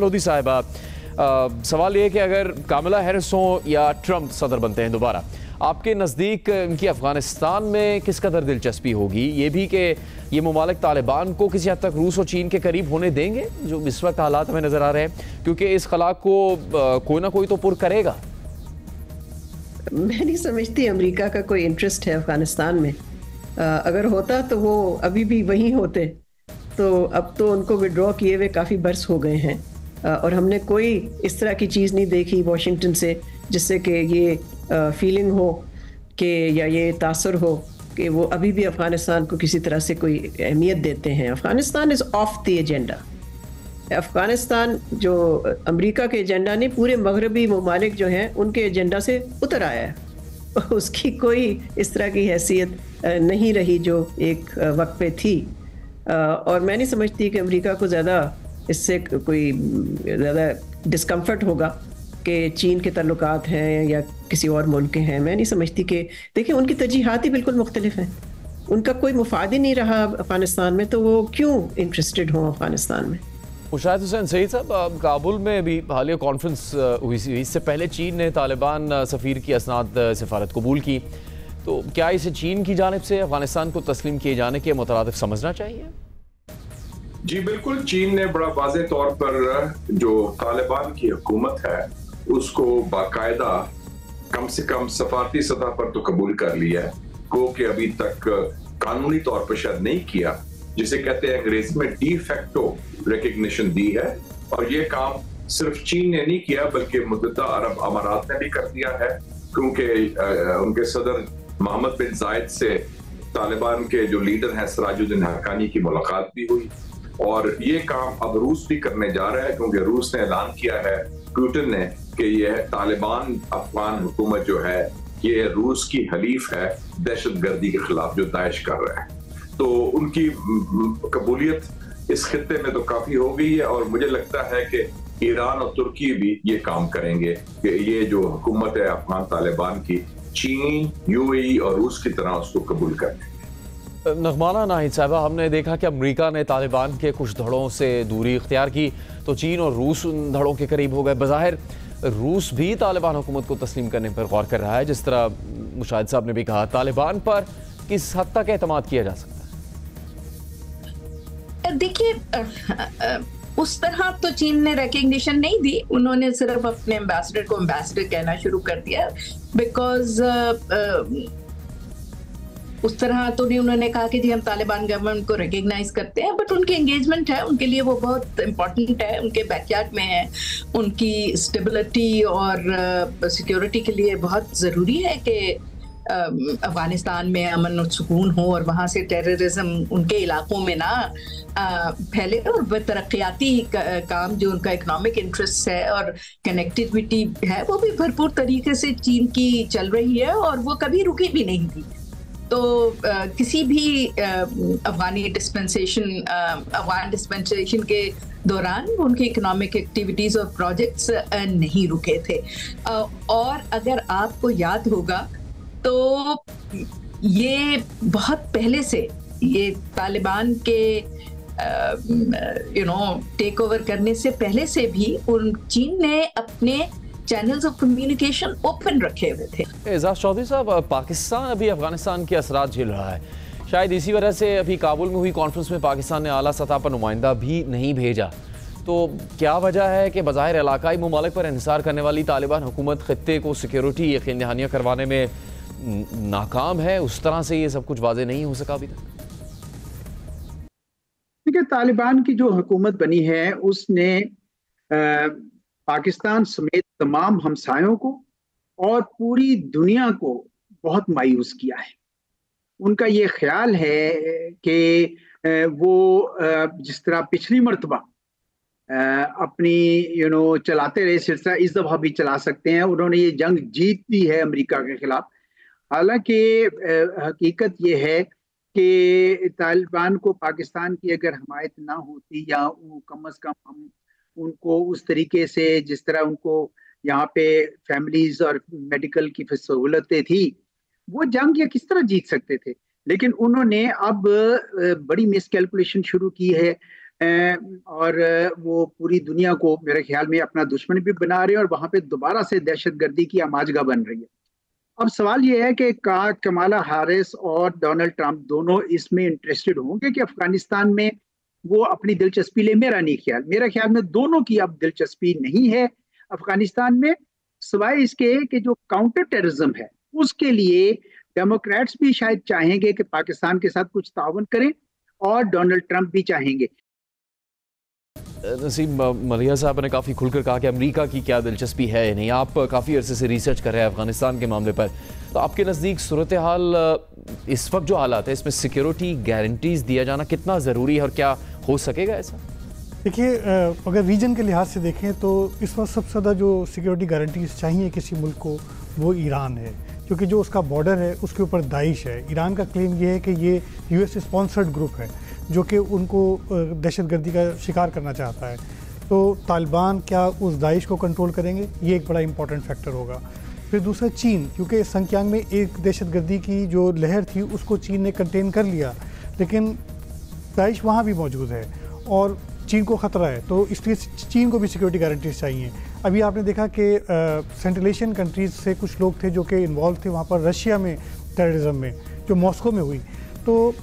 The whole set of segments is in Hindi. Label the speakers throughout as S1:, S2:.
S1: लोधी साहिबा, सवाल ये है कि अगर कामला हैरिस हो या ट्रंप सदर बनते हैं दोबारा, आपके नज़दीक इनकी अफगानिस्तान में किस कदर दिलचस्पी होगी? ये भी कि ये ममालिक तालिबान को किसी हद तक रूस और चीन के करीब होने देंगे, जो इस वक्त हालात हमें नज़र आ रहे हैं, क्योंकि इस खला को कोई ना कोई तो पुर करेगा।
S2: मैं नहीं समझती अमेरिका का कोई इंटरेस्ट है अफगानिस्तान में। अगर होता तो वो अभी भी वहीं होते। तो अब तो उनको विड्रॉ किए हुए काफ़ी बरस हो गए हैं और हमने कोई इस तरह की चीज़ नहीं देखी वॉशिंगटन से जिससे कि ये फीलिंग हो कि या ये तासर हो कि वो अभी भी अफ़गानिस्तान को किसी तरह से कोई अहमियत देते हैं। Afghanistan is of the agenda. Afghanistan जो अमेरिका के एजेंडा नहीं, पूरे मगरबी ममालिक जो हैं उनके एजेंडा से उतर आया है। उसकी कोई इस तरह की हैसियत नहीं रही जो एक वक्त पे थी। और मैं नहीं समझती कि अमेरिका को ज़्यादा इससे कोई ज़्यादा डिस्कम्फर्ट होगा कि चीन के ताल्लुकात हैं या किसी और मुल्क के हैं। मैं नहीं समझती कि देखिए उनकी तरजीहात ही बिल्कुल मुख्तलिफ हैं। उनका कोई मुफाद ही नहीं रहा अफ़गानिस्तान में, तो वो क्यों इंटरेस्टेड हों अफ़गानिस्तान में।
S1: मुशाहिद हुसैन सईद साहब, काबुल में भी हालिया कॉन्फ्रेंस हुई थी, इससे पहले चीन ने तालिबान सफ़ीर की असनाद सिफारत कबूल की, तो क्या इसे चीन की जानिब से अफगानिस्तान को तस्लीम किए जाने के मुतरादिफ समझना चाहिए?
S3: जी बिल्कुल, चीन ने बड़ा वाज़ेह तौर पर जो तालिबान की हुकूमत है उसको बाकायदा कम से कम सफारती सतह पर तो कबूल कर लिया है, को कि अभी तक कानूनी तौर पर शायद नहीं किया, जिसे कहते हैं अंग्रेजी में डी फैक्टो रिकग्निशन दी है। और ये काम सिर्फ चीन ने नहीं किया बल्कि मुत्तहिदा अरब अमारात ने भी कर दिया है, क्योंकि उनके सदर मोहम्मद बिन जायद से तालिबान के जो लीडर हैं सिराजुद्दीन हक्कानी की मुलाकात भी हुई। और ये काम अब रूस भी करने जा रहा है, क्योंकि रूस ने ऐलान किया है, पुतिन ने, कि यह तालिबान अफगान हुकूमत जो है ये रूस की हलीफ है दहशतगर्दी के खिलाफ जो दाइश कर रहा है। तो उनकी कबूलियत इस खित्ते में तो काफी हो गई है और मुझे लगता है कि ईरान और तुर्की भी ये काम करेंगे कि ये जो हुकूमत है अफगान तालिबान की, चीन, यूएई और रूस की तरह उसको कबूल करें।
S1: नगमाना नाहिद साहबा, हमने देखा कि अमेरिका ने तालिबान के कुछ धड़ों से दूरी इख्तियार की तो चीन और रूस उन धड़ों के करीब हो गए। बज़ाहिर रूस भी तालिबान हुकूमत को तस्लीम करने पर गौर कर रहा है, जिस तरह मुशाहिद साहब ने भी कहा। तालिबान पर किस हद तक एतमाद किया जा सकता है?
S4: देखिए, उस तरह तो चीन ने रिकग्निशन नहीं दी, उन्होंने सिर्फ अपने एम्बेसडर को एम्बेसडर कहना शुरू कर दिया। बिकॉज उस तरह तो नहीं उन्होंने कहा कि जी हम तालिबान गवर्नमेंट को रिकग्नाइज करते हैं, बट उनकी एंगेजमेंट है, उनके लिए वो बहुत इंपॉर्टेंट है, उनके बैकयार्ड में है, उनकी स्टेबिलिटी और सिक्योरिटी के लिए बहुत ज़रूरी है कि अफगानिस्तान में अमन और सुकून हो और वहाँ से टेररिज्म उनके इलाकों में ना फैले। और तरक्याती काम जो उनका इकोनॉमिक इंटरेस्ट है और कनेक्टिविटी है वो भी भरपूर तरीके से चीन की चल रही है और वो कभी रुकी भी नहीं थी। तो किसी भी अफगान डिस्पेंसेशन के दौरान उनकी इकोनॉमिक एक्टिविटीज़ और प्रोजेक्ट्स नहीं रुके थे। और अगर आपको याद होगा तो ये बहुत पहले से ये तालिबान के टेक ओवर करने से पहले से भी चीन ने अपने चैनल्स ऑफ कम्युनिकेशन ओपन रखे हुए थे।
S1: एजाज चौधरी साहब, पाकिस्तान अभी अफगानिस्तान के असरात झेल रहा है, शायद इसी वजह से अभी काबुल में हुई कॉन्फ्रेंस में पाकिस्तान ने आला सतह पर नुमाइंदा भी नहीं भेजा। तो क्या वजह है कि बज़ाहिर इलाकाई ममालिक पर इंहिसार करने वाली तालिबान हुकूमत खित्ते को सिक्योरिटी यकीन दहानियाँ करवाने में नाकाम है? उस तरह से ये सब कुछ वाज़ेह नहीं हो सका अभी तक।
S5: देखिए, तालिबान की जो हुकूमत बनी है उसने पाकिस्तान समेत तमाम हमसायों को और पूरी दुनिया को बहुत मायूस किया है। उनका ये ख्याल है कि वो जिस तरह पिछली मर्तबा अपनी चलाते रहे सिलसिला, इस दफ़ा भी चला सकते हैं। उन्होंने ये जंग जीत दी है अमेरिका के खिलाफ। हालांकि हकीकत ये है कि तालिबान को पाकिस्तान की अगर हमायत ना होती या कम अज़ कम हम उनको उस तरीके से जिस तरह उनको यहाँ पे फैमिलीज और मेडिकल की सहूलतें थी, वो जंग ये किस तरह जीत सकते थे। लेकिन उन्होंने अब बड़ी मिसकैलकुलेशन शुरू की है। और वो पूरी दुनिया को मेरे ख्याल में अपना दुश्मन भी बना रहे हैं और वहां पे दोबारा से दहशतगर्दी की आमाजगा बन रही है। अब सवाल ये है कि कमाला हारिस और डोनाल्ड ट्रंप दोनों इसमें इंटरेस्टेड होंगे कि अफगानिस्तान में वो अपनी दिलचस्पी ले। मेरा ख्याल में दोनों की अब दिलचस्पी नहीं है अफगानिस्तान में, सिवाय इसके कि जो काउंटर टेररिज्म है उसके लिए डेमोक्रेट्स भी शायद चाहेंगे कि पाकिस्तान के साथ कुछ ताउन करें और डोनाल्ड ट्रंप भी चाहेंगे।
S1: नसीम मलिया साहब ने काफ़ी खुलकर कहा कि अमेरिका की क्या दिलचस्पी है नहीं। आप काफ़ी अरसे से रिसर्च कर रहे हैं अफगानिस्तान के मामले पर, तो आपके नज़दीक सूरत हाल इस वक्त जो हालात है इसमें सिक्योरिटी गारंटीज दिया जाना कितना ज़रूरी है और क्या हो सकेगा ऐसा?
S6: देखिए, अगर रीजन के लिहाज से देखें तो इस वक्त सबसे ज़्यादा जो सिक्योरिटी गारंटीज चाहिए किसी मुल्क को वो ईरान है, क्योंकि जो उसका बॉर्डर है उसके ऊपर दाइश है। ईरान का क्लेम ये है कि ये यूएस स्पॉन्सर्ड ग्रुप है जो कि उनको दहशतगर्दी का शिकार करना चाहता है। तो तालिबान क्या उस दाइश को कंट्रोल करेंगे, ये एक बड़ा इंपॉर्टेंट फैक्टर होगा। फिर दूसरा चीन, क्योंकि संक्यांग में एक दहशतगर्दी की जो लहर थी उसको चीन ने कंटेन कर लिया, लेकिन दाइश वहाँ भी मौजूद है और चीन को ख़तरा है, तो इसलिए चीन को भी सिक्योरिटी गारंटीज चाहिए। अभी आपने देखा कि सेंट्रल एशियन कंट्रीज़ से कुछ लोग थे जो कि इन्वॉल्व थे वहाँ पर रशिया में टेररिज्म में जो मॉस्को में हुई, तो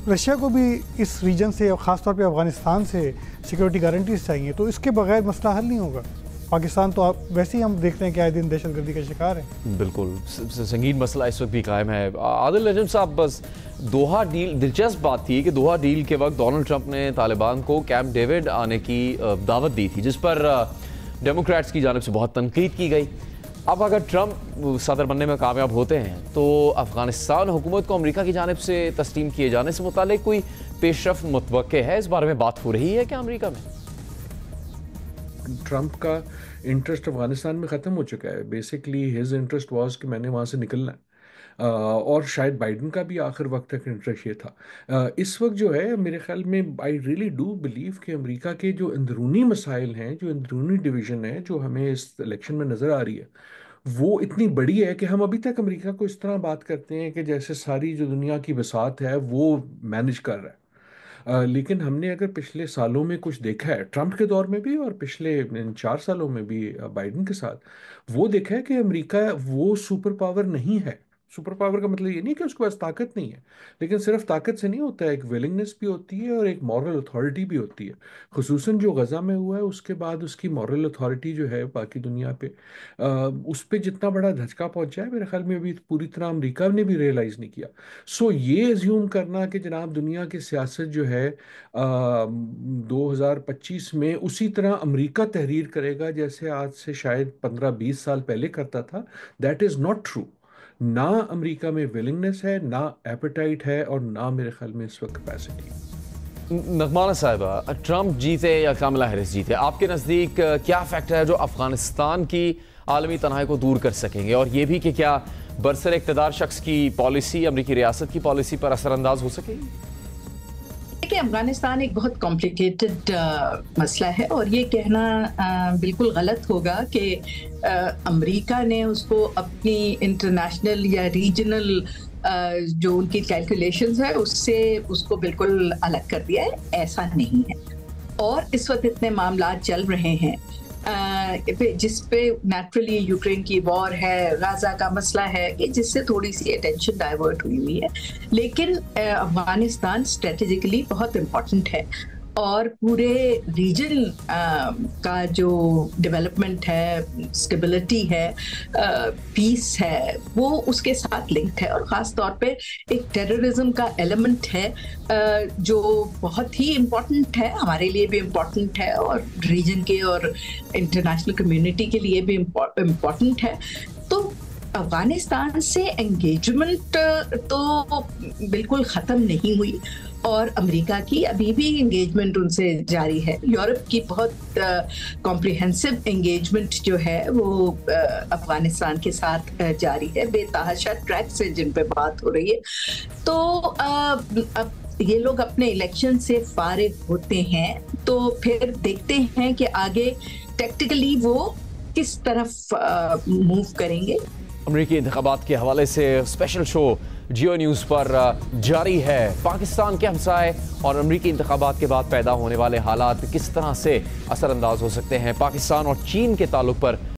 S6: रशिया को भी इस रीजन से और ख़ास तौर पे अफ़गानिस्तान से सिक्योरिटी गारंटीज चाहिए। तो इसके बगैर मसला हल नहीं होगा। पाकिस्तान तो आप वैसे ही हम देखते हैं कि आए दिन दहशतगर्दी का शिकार है।
S1: बिल्कुल संगीन मसला इस वक्त भी कायम है। आदिल नजम साहब, बस दोहा डील, दिलचस्प बात थी कि दोहा डील के वक्त डोनाल्ड ट्रंप ने तालिबान को कैंप डेविड आने की दावत दी थी, जिस पर डेमोक्रेट्स की जानिब से बहुत तनकीद की गई। अब अगर ट्रंप सदर बनने में कामयाब होते हैं तो अफगानिस्तान हुकूमत को अमेरिका की जानिब से तस्लीम किए जाने से मुतालिक कोई पेशरफ मुतवक्के है? इस बारे में बात हो रही है क्या अमेरिका में?
S7: ट्रंप का इंटरेस्ट अफगानिस्तान में ख़त्म हो चुका है। बेसिकली हिज इंटरेस्ट वाज कि मैंने वहाँ से निकलना है, और शायद बाइडन का भी आखिर वक्त तक इंटरेस्ट ये था। इस वक्त जो है मेरे ख्याल में आई रियली डू बिलीव कि अमेरिका के जो अंदरूनी मसाइल हैं, जो अंदरूनी डिवीज़न है जो हमें इस इलेक्शन में नज़र आ रही है, वो इतनी बड़ी है कि हम अभी तक अमेरिका को इस तरह बात करते हैं कि जैसे सारी जो दुनिया की बसात है वो मैनेज कर रहा है। लेकिन हमने अगर पिछले सालों में कुछ देखा है, ट्रंप के दौर में भी और पिछले इन 4 सालों में भी बाइडन के साथ, वो देखा है कि अमेरिका वो सुपर पावर नहीं है। सुपर पावर का मतलब ये नहीं कि उसके पास ताकत नहीं है, लेकिन सिर्फ ताकत से नहीं होता है, एक विलिंगनेस भी होती है और एक मॉरल अथॉरिटी भी होती है। खुसूसन जो गज़ा में हुआ है उसके बाद उसकी मॉरल अथॉरिटी जो है बाकी दुनिया पे, उस पर जितना बड़ा धचका पहुंचा है मेरे ख्याल में अभी पूरी तरह अमेरिका ने भी रियलाइज़ नहीं किया। सो ये एज्यूम करना कि जनाब दुनिया की सियासत जो है 2025 में उसी तरह अमेरिका तहरीर करेगा जैसे आज से शायद 15-20 साल पहले करता था, दैट इज़ नॉट ट्रू। ना अमेरिका में विलिंगनेस है, ना एपेटाइट है, और ना मेरे ख्याल में इस वक्त कैपेसिटी।
S1: नगमाना साहिबा, ट्रंप जीते या कमला हैरिस जीते, आपके नज़दीक क्या फैक्टर है जो अफगानिस्तान की आलमी तनाई को दूर कर सकेंगे, और ये भी कि क्या बरसर इक़्तिदार शख्स की पॉलिसी अमरीकी रियासत की पॉलिसी पर असरअंदाज हो सकेगी?
S4: देखिए, अफगानिस्तान एक बहुत कॉम्प्लिकेटेड मसला है और ये कहना बिल्कुल गलत होगा कि अमेरिका ने उसको अपनी इंटरनेशनल या रीजनल जो उनकी कैलकुलेशंस है उससे उसको बिल्कुल अलग कर दिया है। ऐसा नहीं है। और इस वक्त इतने मामला चल रहे हैं जिस पे नेचुरली यूक्रेन की वॉर है, गाजा का मसला है, कि जिससे थोड़ी सी अटेंशन डाइवर्ट हुई है, लेकिन अफगानिस्तान स्ट्रेटेजिकली बहुत इम्पोर्टेंट है और पूरे रीजन का जो डेवलपमेंट है, स्टेबिलिटी है, पीस है, वो उसके साथ लिंक्ड है। और ख़ास तौर पे एक टेररिज्म का एलिमेंट है जो बहुत ही इम्पोर्टेंट है, हमारे लिए भी इम्पोर्टेंट है और रीजन के और इंटरनेशनल कम्युनिटी के लिए भी इम्पोर्टेंट है। तो अफगानिस्तान से एंगेजमेंट तो बिल्कुल ख़त्म नहीं हुई और अमेरिका की अभी भी एंगेजमेंट उनसे जारी है। यूरोप की बहुत कॉम्प्रिहेंसिव एंगेजमेंट जो है वो अफगानिस्तान के साथ जारी है, बेतहाशा ट्रैक से जिन पे बात हो रही है। तो अब ये लोग अपने इलेक्शन से फारिग होते हैं तो फिर देखते हैं कि आगे टैक्टिकली वो किस तरफ मूव करेंगे।
S1: अमेरिकी इंतखाबात के हवाले से स्पेशल शो जियो न्यूज़ पर जारी है। पाकिस्तान के हमसाए और अमरीकी इंतखाबात के बाद पैदा होने वाले हालात किस तरह से असरअंदाज हो सकते हैं। पाकिस्तान और चीन के ताल्लुक पर